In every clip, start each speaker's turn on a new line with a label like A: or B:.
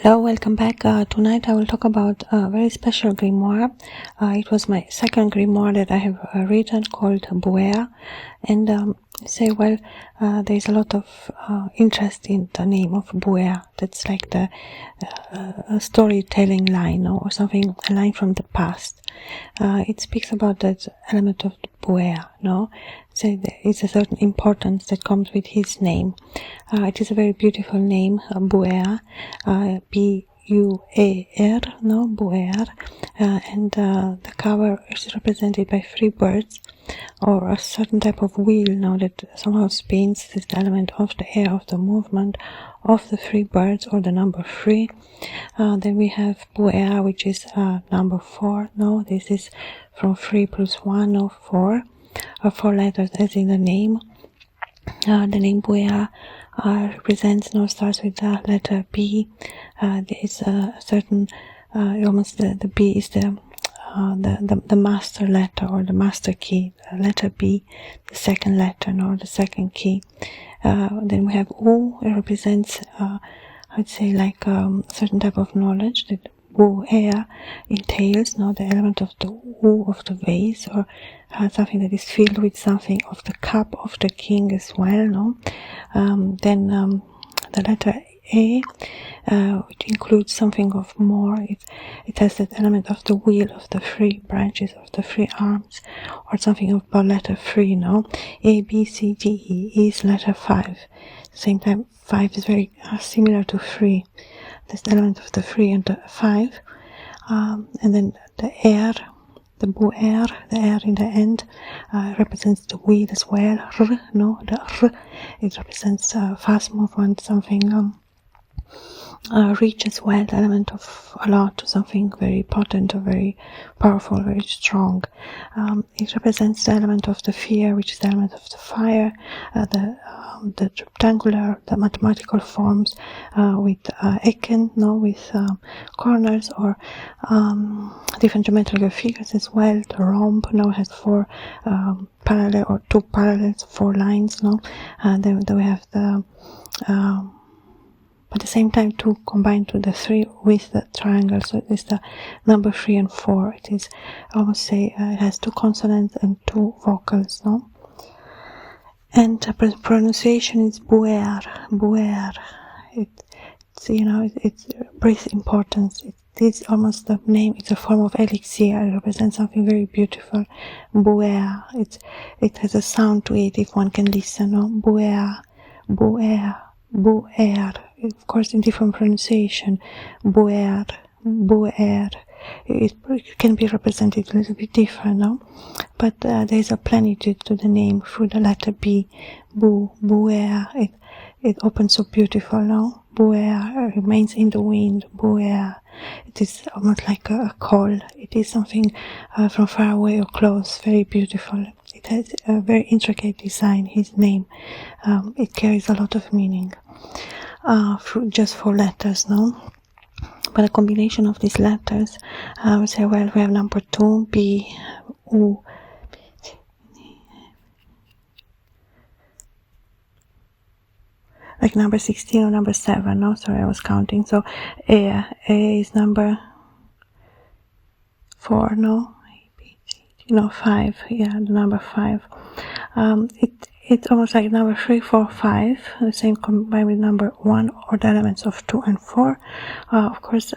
A: Hello, welcome back. Tonight I will talk about a very special grimoire. It was my second grimoire that I have written, called Buer. And there is a lot of interest in the name of Buer. That's like the a storytelling line, or something, a line from the past. It speaks about that element of the Buer, no? So there is a certain importance that comes with his name. It is a very beautiful name, Buer, B-U-A-R, no, Buer, and the cover is represented by 3 birds, or a certain type of wheel, no, that somehow spins this element of the air, of the movement of the 3 birds, or the number 3. Then we have Buer, which is number 4, no, this is from 3 plus 1, no, 4, 4 letters as in the name. The name Buer represents, starts with the letter B. There is a certain, almost the B is the master letter, or the master key, letter B, the second letter, the second key. Then we have U. It represents, I'd say, like a certain type of knowledge that Buer entails, the element of the U of the vase, or something that is filled with something of the cup of the king as well, Then the letter A, which includes something of more. It has that element of the wheel, of the 3 branches, of the 3 arms, or something about letter 3, A, B, C, D, E is letter 5. Same time, 5 is very similar to 3. This element of the 3 and the 5. And then the air, the Buer, the air in the end, represents the wheel as well. The R, it represents fast movement, something rich as well, the element of a lot, something very potent, or very powerful, very strong. It represents the element of the fear, which is the element of the fire, the rectangular, the mathematical forms with Ecken, with corners, or different geometrical figures as well. The rhomb has 4 parallel, or 2 parallels, 4 lines. Then we have the at the same time 2 combined to the 3 with the triangle, so it is the number 3 and 4. It is, I almost say, it has 2 consonants and 2 vocals, And the pronunciation is Buer, Buer. It's breath importance. It is almost the name. It's a form of elixir. It represents something very beautiful. Buer. It has a sound to it if one can listen. Buer, Buer, Buer. Of course, in different pronunciation. Buer, Buer. It can be represented a little bit different, But there is a plenitude to the name through the letter B. Buer. It opens so beautiful, Buer remains in the wind. Buer. It is almost like a call. It is something from far away or close. Very beautiful. It has a very intricate design. His name. It carries a lot of meaning. Just 4 letters, But a combination of these letters, we say, we have number 2, B, U, like number 16 or number 7, sorry, I was counting. So A is number 4, 5, the number 5. It's almost like number 3, 4, 5, the same combined with number 1, or the elements of 2 and 4. Of course,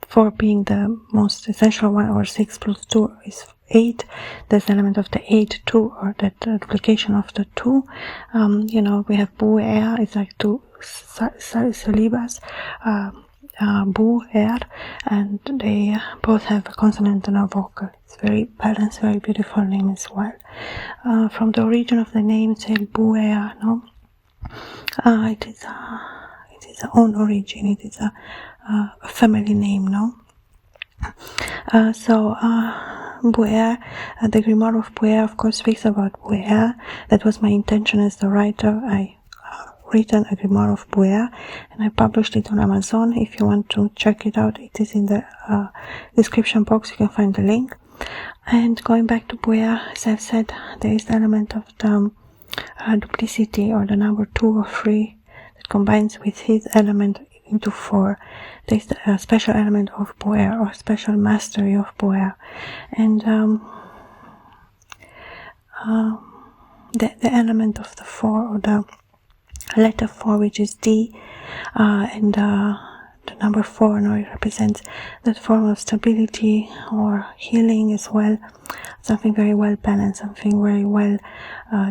A: 4 being the most essential one, or 6 plus 2 is 8. There's the element of the 8, 2, or that duplication of the 2. We have Buer, it's like 2 syllables, Buer, and they both have a consonant and a vocal. It's very balanced, very beautiful name as well. From the origin of the name, it's Buer, it is its own origin. It is a family name, Buer, the Grimoire of Buer, of course, speaks about Buer. That was my intention as the writer. I written a Grimoire of Buer, and I published it on Amazon. If you want to check it out, it is in the description box. You can find the link. And going back to Buer, as I've said, there is the element of the duplicity, or the number 2 or 3, that combines with his element into 4. There's a special element of Buer, or special mastery of Buer, and the element of the 4, or the letter 4, which is D, and the number 4, it represents that form of stability or healing as well, something very well balanced, something very well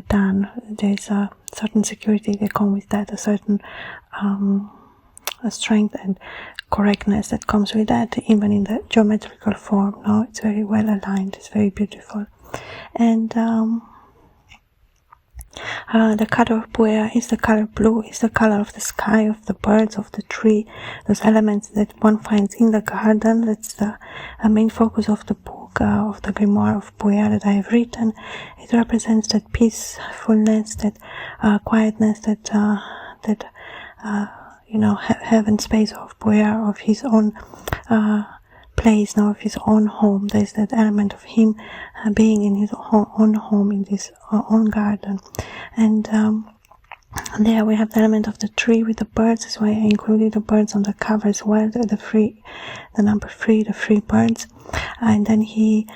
A: done. There's a certain security that comes with that, a certain strength and correctness that comes with that, even in the geometrical form. It's very well aligned, it's very beautiful. And the color of Buer is the color blue, is the color of the sky, of the birds, of the tree, those elements that one finds in the garden. That's the main focus of the book, of the Grimoire of Buer that I have written. It represents that peacefulness, that quietness, that heaven space of Buer, of his own place, of his own home. There's that element of him being in his own home, in his own garden. And there we have the element of the tree with the birds. That's why I included the birds on the cover as well, the number 3, the 3 birds. And then he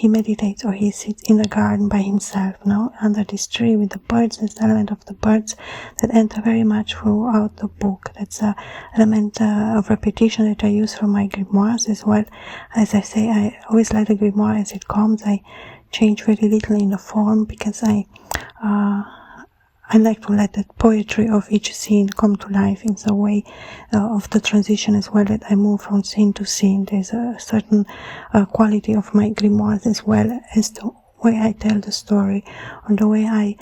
A: meditates, or he sits in the garden by himself, under this tree with the birds. There's the element of the birds that enter very much throughout the book. That's an element of repetition that I use from my grimoires as well. As I say, I always like the grimoire as it comes. I change very little in the form, because I like to let the poetry of each scene come to life in the way of the transition as well, that I move from scene to scene. There's a certain quality of my grimoires as well as the way I tell the story, or the way I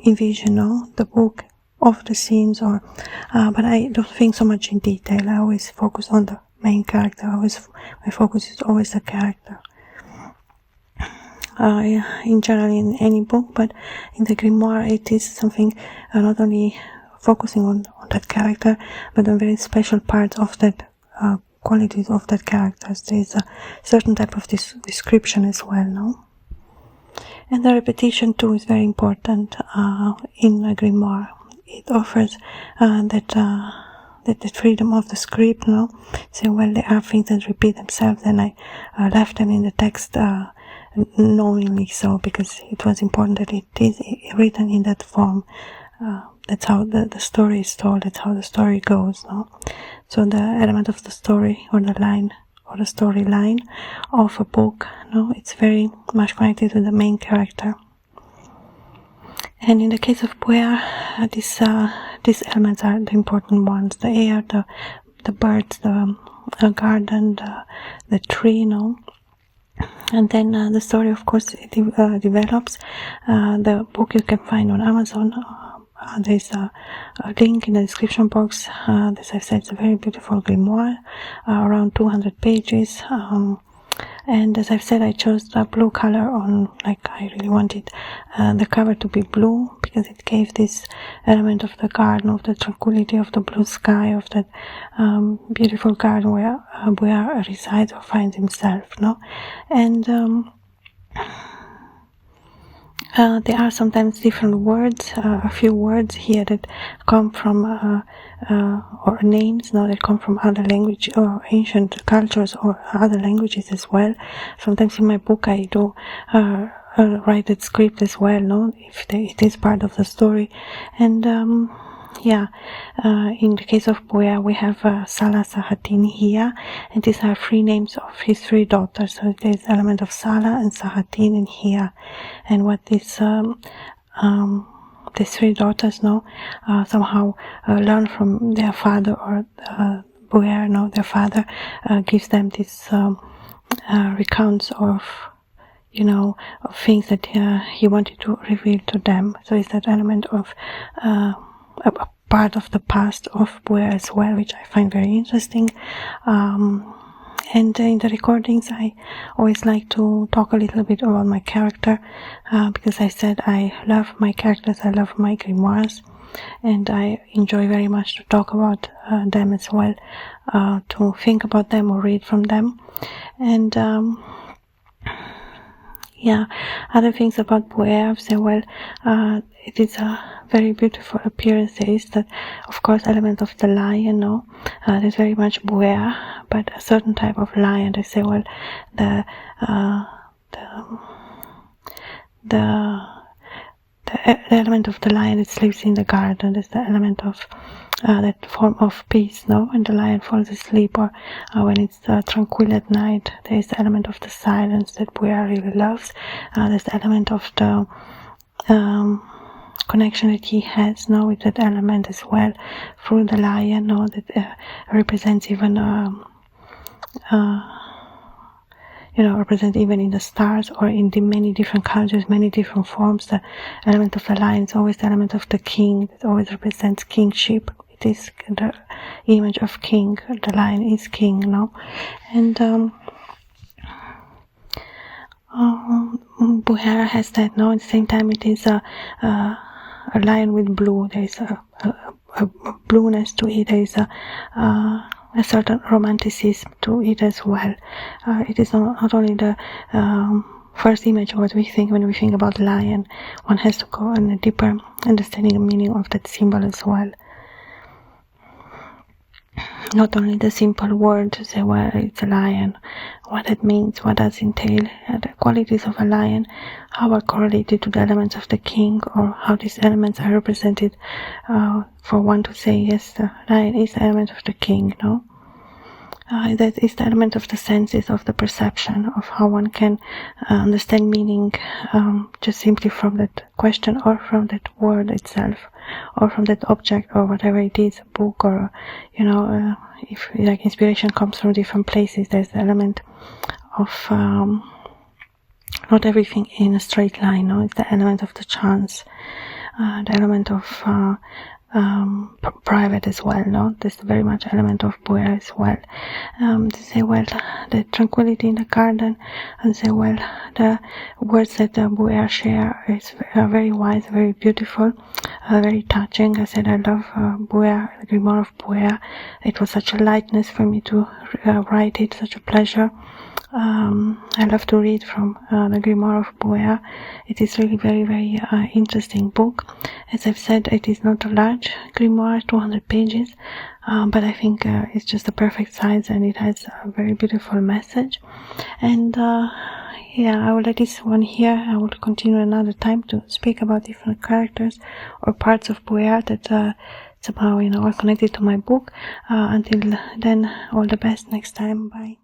A: envision the book of the scenes, but I don't think so much in detail. I always focus on the main character. My focus is always the character. In general, in any book, but in the grimoire it is something not only focusing on that character, but on very special parts of that qualities of that character. There's a certain type of description as well, And the repetition too is very important in a grimoire. It offers the freedom of the script, So, well, there are things that repeat themselves, and I left them in the text knowingly so, because it was important that it is written in that form. That's how the story is told, that's how the story goes, So the element of the story, or the line, or the storyline of a book, it's very much connected to the main character. And in the case of Buer, these elements are the important ones: the air, the birds, the garden, the tree, And then the story, of course, it develops. The book you can find on Amazon. There's a link in the description box. As I said, it's a very beautiful grimoire, around 200 pages. And as I've said, I chose the blue color I really wanted the cover to be blue, because it gave this element of the garden, of the tranquility, of the blue sky, of that beautiful garden where Buer resides or finds himself, And there are sometimes different words, a few words here that come from or names that come from other language or ancient cultures or other languages as well. Sometimes in my book I do write that script as well, if it is part of the story. And in the case of Buer, we have Sala, Sahatin here, and these are 3 names of his 3 daughters. So there's the element of Sala and Sahatin in here, and what these 3 daughters somehow learn from their father, or Buer, their father gives them this recounts of things that he wanted to reveal to them. So it's that element of a part of the past of Buer as well, which I find very interesting. And in the recordings, I always like to talk a little bit about my character, because I said I love my characters, I love my grimoires, and I enjoy very much to talk about them as well, to think about them or read from them. And Yeah, other things about Buer, say, well, it is a very beautiful appearance. There is that, of course, element of the lion, no? There's very much Buer, but a certain type of lion. They say, well, the element of the lion that sleeps in the garden is the element of that form of peace, no? When the lion falls asleep, or when it's tranquil at night, there is the element of the silence that Buer really loves. There's the element of the connection that he has, no, with that element as well through the lion, no, that represents even represent even in the stars or in the many different cultures, many different forms. The element of the lion is always the element of the king. It always represents kingship. It is the image of king. The lion is king, no? And Buer has that, no? At the same time, it is a lion with blue. There is a blueness to it. There is a certain romanticism to it as well. It is not only the first image of what we think when we think about lion. One has to go in a deeper understanding and meaning of that symbol as well. Not only the simple word to say, well, it's a lion, what it means, what does it entail, the qualities of a lion, how are correlated to the elements of the king, or how these elements are represented for one to say, yes, the lion is the element of the king, no? That is the element of the senses, of the perception, of how one can understand meaning just simply from that question or from that word itself, or from that object or whatever it is, a book, or if like inspiration comes from different places. There's the element of not everything in a straight line, no? It's the element of the chance, the element of private as well, no? There's very much element of Buer as well. They say, well, the tranquility in the garden, and say, well, the words that the Buer share is very wise, very beautiful, very touching. I said I love Buer, the Grimoire of Buer. It was such a lightness for me to write it, such a pleasure. I love to read from the Grimoire of Buer. It is really very, very interesting book. As I've said, it is not a large grimoire, 200 pages, but I think it's just the perfect size, and it has a very beautiful message. And I will let this one here. I will continue another time to speak about different characters or parts of Buer that somehow are connected to my book. Until then, all the best next time. Bye.